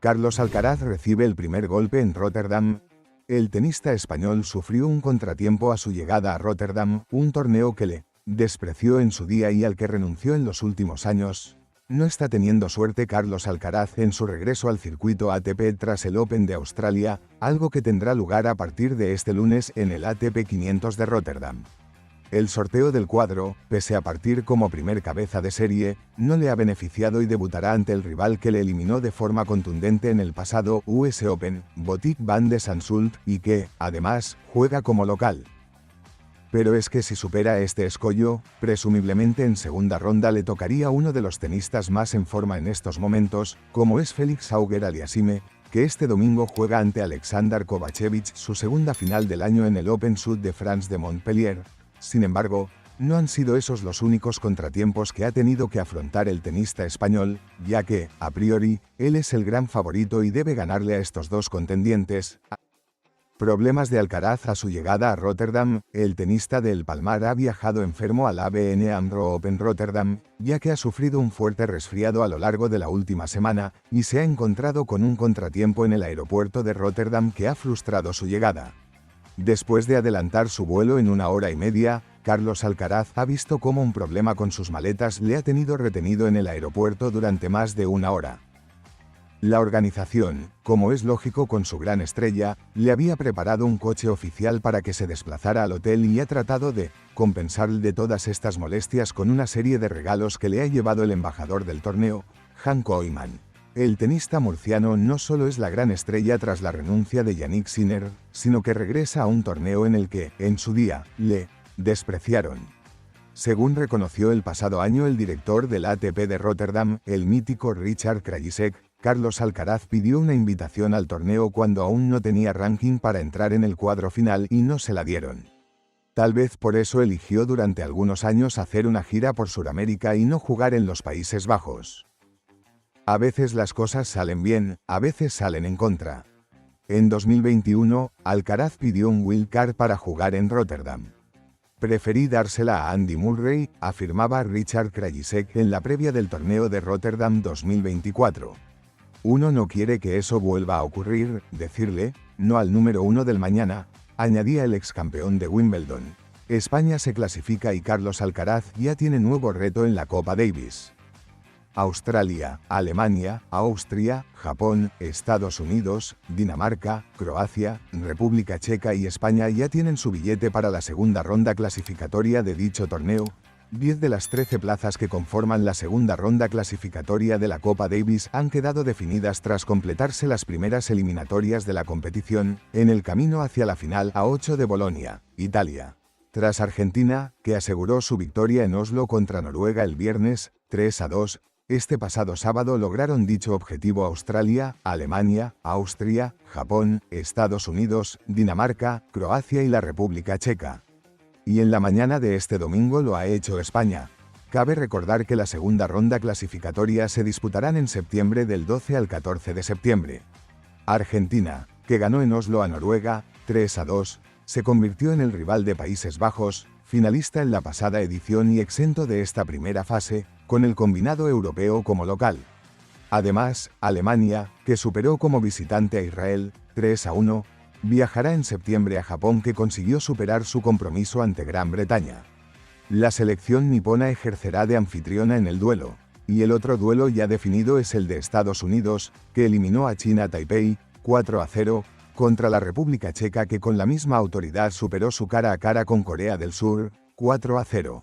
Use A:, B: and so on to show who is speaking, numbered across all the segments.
A: Carlos Alcaraz recibe el primer golpe en Rotterdam. El tenista español sufrió un contratiempo a su llegada a Rotterdam, un torneo que le despreció en su día y al que renunció en los últimos años. No está teniendo suerte Carlos Alcaraz en su regreso al circuito ATP tras el Open de Australia, algo que tendrá lugar a partir de este lunes en el ATP 500 de Rotterdam. El sorteo del cuadro, pese a partir como primer cabeza de serie, no le ha beneficiado y debutará ante el rival que le eliminó de forma contundente en el pasado US Open, Botic van de Zandschulp, y que, además, juega como local. Pero es que si supera este escollo, presumiblemente en segunda ronda le tocaría uno de los tenistas más en forma en estos momentos, como es Félix Auger-Aliassime, que este domingo juega ante Alexander Kovacevic su segunda final del año en el Open Sud de France de Montpellier. Sin embargo, no han sido esos los únicos contratiempos que ha tenido que afrontar el tenista español, ya que, a priori, él es el gran favorito y debe ganarle a estos dos contendientes. Problemas de Alcaraz a su llegada a Rotterdam. El tenista de El Palmar ha viajado enfermo al ABN AMRO Open Rotterdam, ya que ha sufrido un fuerte resfriado a lo largo de la última semana, y se ha encontrado con un contratiempo en el aeropuerto de Rotterdam que ha frustrado su llegada. Después de adelantar su vuelo en 1 hora y media, Carlos Alcaraz ha visto cómo un problema con sus maletas le ha tenido retenido en el aeropuerto durante más de 1 hora. La organización, como es lógico con su gran estrella, le había preparado un coche oficial para que se desplazara al hotel y ha tratado de compensar de todas estas molestias con una serie de regalos que le ha llevado el embajador del torneo, Jan Koyman. El tenista murciano no solo es la gran estrella tras la renuncia de Jannik Sinner, sino que regresa a un torneo en el que, en su día, le despreciaron. Según reconoció el pasado año el director del ATP de Rotterdam, el mítico Richard Krajicek, Carlos Alcaraz pidió una invitación al torneo cuando aún no tenía ranking para entrar en el cuadro final y no se la dieron. Tal vez por eso eligió durante algunos años hacer una gira por Sudamérica y no jugar en los Países Bajos. A veces las cosas salen bien, a veces salen en contra. En 2021, Alcaraz pidió un wildcard para jugar en Rotterdam. Preferí dársela a Andy Murray, afirmaba Richard Krajicek en la previa del torneo de Rotterdam 2024. Uno no quiere que eso vuelva a ocurrir, decirle no al número 1 del mañana, añadía el ex campeón de Wimbledon. España se clasifica y Carlos Alcaraz ya tiene nuevo reto en la Copa Davis. Australia, Alemania, Austria, Japón, Estados Unidos, Dinamarca, Croacia, República Checa y España ya tienen su billete para la segunda ronda clasificatoria de dicho torneo. 10 de las 13 plazas que conforman la segunda ronda clasificatoria de la Copa Davis han quedado definidas tras completarse las primeras eliminatorias de la competición, en el camino hacia la final A8 de Bolonia, Italia. Tras Argentina, que aseguró su victoria en Oslo contra Noruega el viernes, 3-2, este pasado sábado lograron dicho objetivo Australia, Alemania, Austria, Japón, Estados Unidos, Dinamarca, Croacia y la República Checa. Y en la mañana de este domingo lo ha hecho España. Cabe recordar que la segunda ronda clasificatoria se disputarán en septiembre del 12 al 14 de septiembre. Argentina, que ganó en Oslo a Noruega, 3-2, se convirtió en el rival de Países Bajos, finalista en la pasada edición y exento de esta primera fase, con el combinado europeo como local. Además, Alemania, que superó como visitante a Israel, 3-1, viajará en septiembre a Japón que consiguió superar su compromiso ante Gran Bretaña. La selección nipona ejercerá de anfitriona en el duelo, y el otro duelo ya definido es el de Estados Unidos, que eliminó a China Taipei, 4-0, contra la República Checa que con la misma autoridad superó su cara a cara con Corea del Sur, 4-0.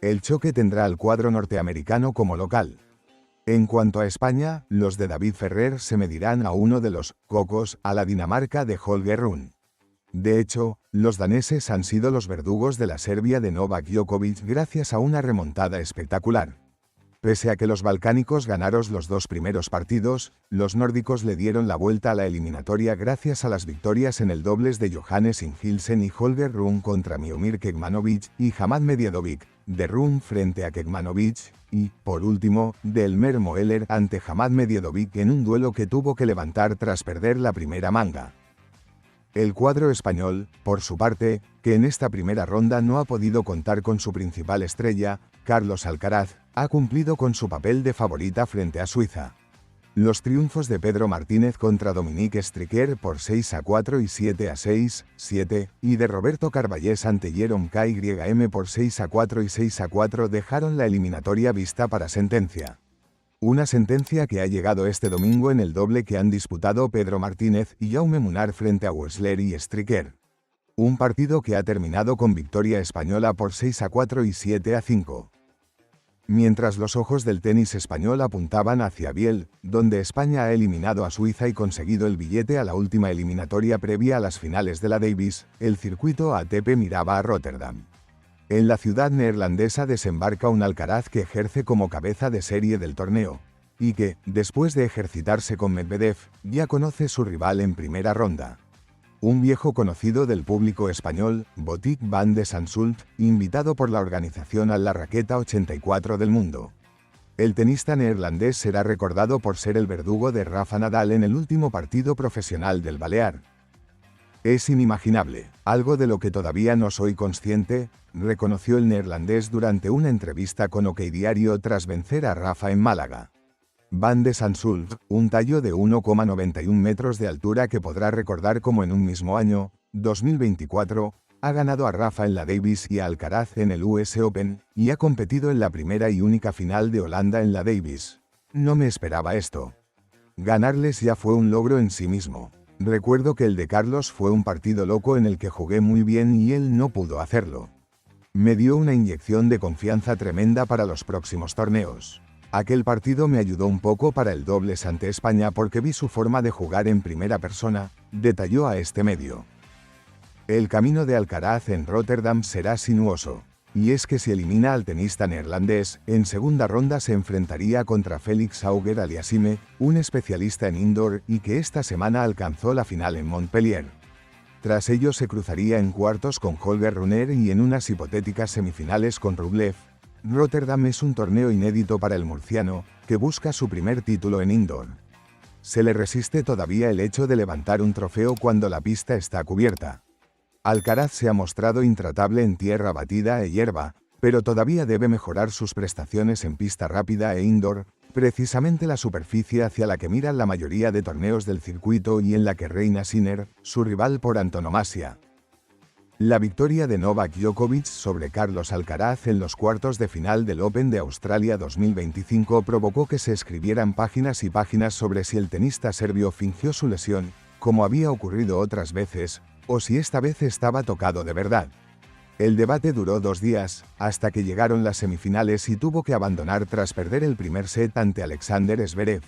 A: El choque tendrá al cuadro norteamericano como local. En cuanto a España, los de David Ferrer se medirán a uno de los cocos, a la Dinamarca de Holger Rune. De hecho, los daneses han sido los verdugos de la Serbia de Novak Djokovic gracias a una remontada espectacular. Pese a que los balcánicos ganaron los 2 primeros partidos, los nórdicos le dieron la vuelta a la eliminatoria gracias a las victorias en el dobles de Johannes Inghilsen y Holger Rune contra Miomir Kecmanovic y Hamad Mediadovic, de Rune frente a Kecmanovic, y, por último, de Elmer Moeller ante Hamad Mediadovic en un duelo que tuvo que levantar tras perder la primera manga. El cuadro español, por su parte, que en esta primera ronda no ha podido contar con su principal estrella, Carlos Alcaraz, ha cumplido con su papel de favorita frente a Suiza. Los triunfos de Pedro Martínez contra Dominique Stricker por 6-4 y 7-6, 7, y de Roberto Carballés ante Jerome KYM por 6-4 y 6-4 dejaron la eliminatoria vista para sentencia. Una sentencia que ha llegado este domingo en el doble que han disputado Pedro Martínez y Jaume Munar frente a Wessler y Stricker. Un partido que ha terminado con victoria española por 6-4 y 7-5. Mientras los ojos del tenis español apuntaban hacia Biel, donde España ha eliminado a Suiza y conseguido el billete a la última eliminatoria previa a las finales de la Davis, el circuito ATP miraba a Rotterdam. En la ciudad neerlandesa desembarca un Alcaraz que ejerce como cabeza de serie del torneo, y que, después de ejercitarse con Medvedev, ya conoce su rival en primera ronda. Un viejo conocido del público español, Botic van de Zandschulp, invitado por la organización a la raqueta 84 del mundo. El tenista neerlandés será recordado por ser el verdugo de Rafa Nadal en el último partido profesional del Balear. Es inimaginable, algo de lo que todavía no soy consciente, reconoció el neerlandés durante una entrevista con OK Diario tras vencer a Rafa en Málaga. Van de Zandschulp, un tallo de 1,91 metros de altura que podrá recordar como en un mismo año, 2024, ha ganado a Rafa en la Davis y a Alcaraz en el US Open, y ha competido en la primera y única final de Holanda en la Davis. No me esperaba esto. Ganarles ya fue un logro en sí mismo. Recuerdo que el de Carlos fue un partido loco en el que jugué muy bien y él no pudo hacerlo. Me dio una inyección de confianza tremenda para los próximos torneos. Aquel partido me ayudó un poco para el dobles ante España porque vi su forma de jugar en primera persona, detalló a este medio. El camino de Alcaraz en Rotterdam será sinuoso, y es que si elimina al tenista neerlandés, en segunda ronda se enfrentaría contra Félix Auger-Aliassime, un especialista en indoor y que esta semana alcanzó la final en Montpellier. Tras ello se cruzaría en cuartos con Holger Rune y en unas hipotéticas semifinales con Rublev. Rotterdam es un torneo inédito para el murciano, que busca su primer título en indoor. Se le resiste todavía el hecho de levantar un trofeo cuando la pista está cubierta. Alcaraz se ha mostrado intratable en tierra batida e hierba, pero todavía debe mejorar sus prestaciones en pista rápida e indoor, precisamente la superficie hacia la que miran la mayoría de torneos del circuito y en la que reina Sinner, su rival por antonomasia. La victoria de Novak Djokovic sobre Carlos Alcaraz en los cuartos de final del Open de Australia 2025 provocó que se escribieran páginas y páginas sobre si el tenista serbio fingió su lesión, como había ocurrido otras veces, o si esta vez estaba tocado de verdad. El debate duró 2 días, hasta que llegaron las semifinales y tuvo que abandonar tras perder el primer set ante Alexander Zverev.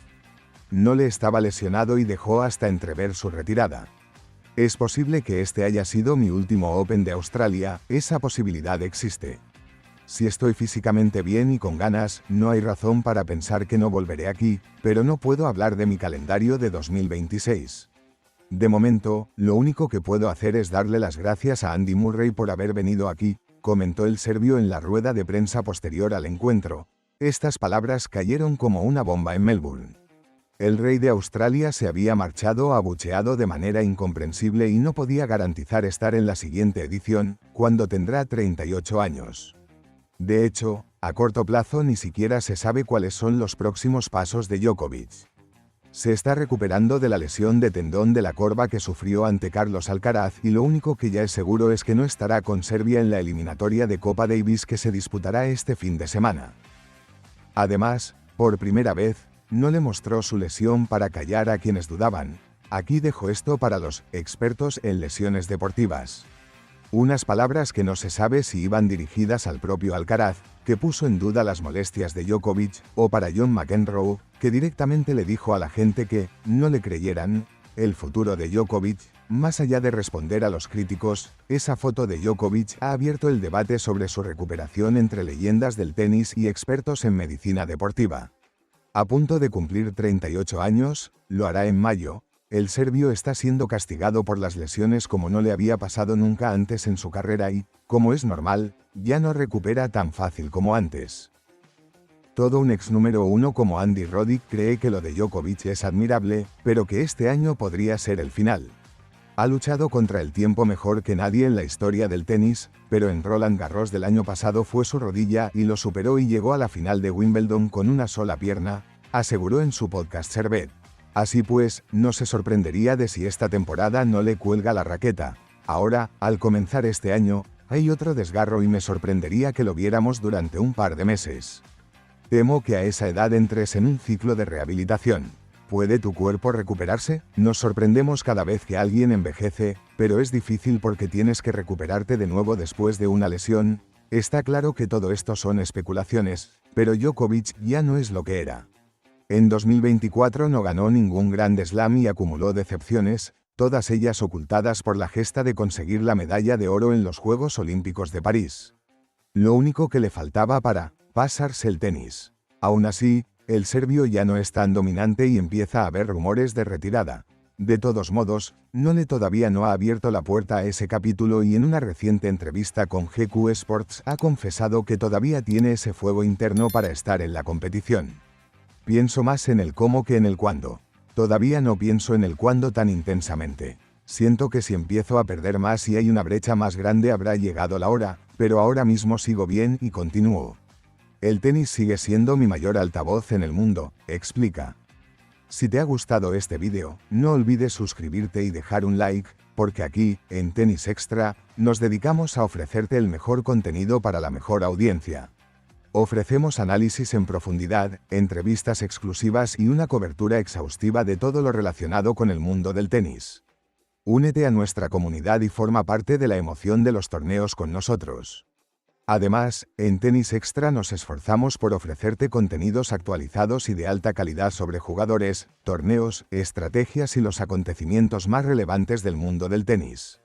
A: No le estaba lesionado y dejó hasta entrever su retirada. Es posible que este haya sido mi último Open de Australia, esa posibilidad existe. Si estoy físicamente bien y con ganas, no hay razón para pensar que no volveré aquí, pero no puedo hablar de mi calendario de 2026. De momento, lo único que puedo hacer es darle las gracias a Andy Murray por haber venido aquí, comentó el serbio en la rueda de prensa posterior al encuentro. Estas palabras cayeron como una bomba en Melbourne. El rey de Australia se había marchado abucheado de manera incomprensible y no podía garantizar estar en la siguiente edición, cuando tendrá 38 años. De hecho, a corto plazo ni siquiera se sabe cuáles son los próximos pasos de Djokovic. Se está recuperando de la lesión de tendón de la corva que sufrió ante Carlos Alcaraz y lo único que ya es seguro es que no estará con Serbia en la eliminatoria de Copa Davis que se disputará este fin de semana. Además, por primera vez, no le mostró su lesión para callar a quienes dudaban. Aquí dejo esto para los expertos en lesiones deportivas. Unas palabras que no se sabe si iban dirigidas al propio Alcaraz, que puso en duda las molestias de Djokovic, o para John McEnroe, que directamente le dijo a la gente que no le creyeran. El futuro de Djokovic, más allá de responder a los críticos, esa foto de Djokovic ha abierto el debate sobre su recuperación entre leyendas del tenis y expertos en medicina deportiva. A punto de cumplir 38 años, lo hará en mayo, el serbio está siendo castigado por las lesiones como no le había pasado nunca antes en su carrera y, como es normal, ya no recupera tan fácil como antes. Todo un ex número 1 como Andy Roddick cree que lo de Djokovic es admirable, pero que este año podría ser el final. Ha luchado contra el tiempo mejor que nadie en la historia del tenis, pero en Roland Garros del año pasado fue su rodilla y lo superó y llegó a la final de Wimbledon con una sola pierna, aseguró en su podcast Servet. Así pues, no se sorprendería de si esta temporada no le cuelga la raqueta. Ahora, al comenzar este año, hay otro desgarro y me sorprendería que lo viéramos durante un par de meses. Temo que a esa edad entres en un ciclo de rehabilitación. ¿Puede tu cuerpo recuperarse? Nos sorprendemos cada vez que alguien envejece, pero es difícil porque tienes que recuperarte de nuevo después de una lesión. Está claro que todo esto son especulaciones, pero Djokovic ya no es lo que era. En 2024 no ganó ningún Grand Slam y acumuló decepciones, todas ellas ocultadas por la gesta de conseguir la medalla de oro en los Juegos Olímpicos de París. Lo único que le faltaba para pasarse el tenis. Aún así, el serbio ya no es tan dominante y empieza a haber rumores de retirada. De todos modos, Nole todavía no ha abierto la puerta a ese capítulo y en una reciente entrevista con GQ Sports ha confesado que todavía tiene ese fuego interno para estar en la competición. Pienso más en el cómo que en el cuándo. Todavía no pienso en el cuándo tan intensamente. Siento que si empiezo a perder más y hay una brecha más grande habrá llegado la hora, pero ahora mismo sigo bien y continúo. El tenis sigue siendo mi mayor altavoz en el mundo, explica. Si te ha gustado este vídeo, no olvides suscribirte y dejar un like, porque aquí, en Tenis Extra, nos dedicamos a ofrecerte el mejor contenido para la mejor audiencia. Ofrecemos análisis en profundidad, entrevistas exclusivas y una cobertura exhaustiva de todo lo relacionado con el mundo del tenis. Únete a nuestra comunidad y forma parte de la emoción de los torneos con nosotros. Además, en Tenis Extra nos esforzamos por ofrecerte contenidos actualizados y de alta calidad sobre jugadores, torneos, estrategias y los acontecimientos más relevantes del mundo del tenis.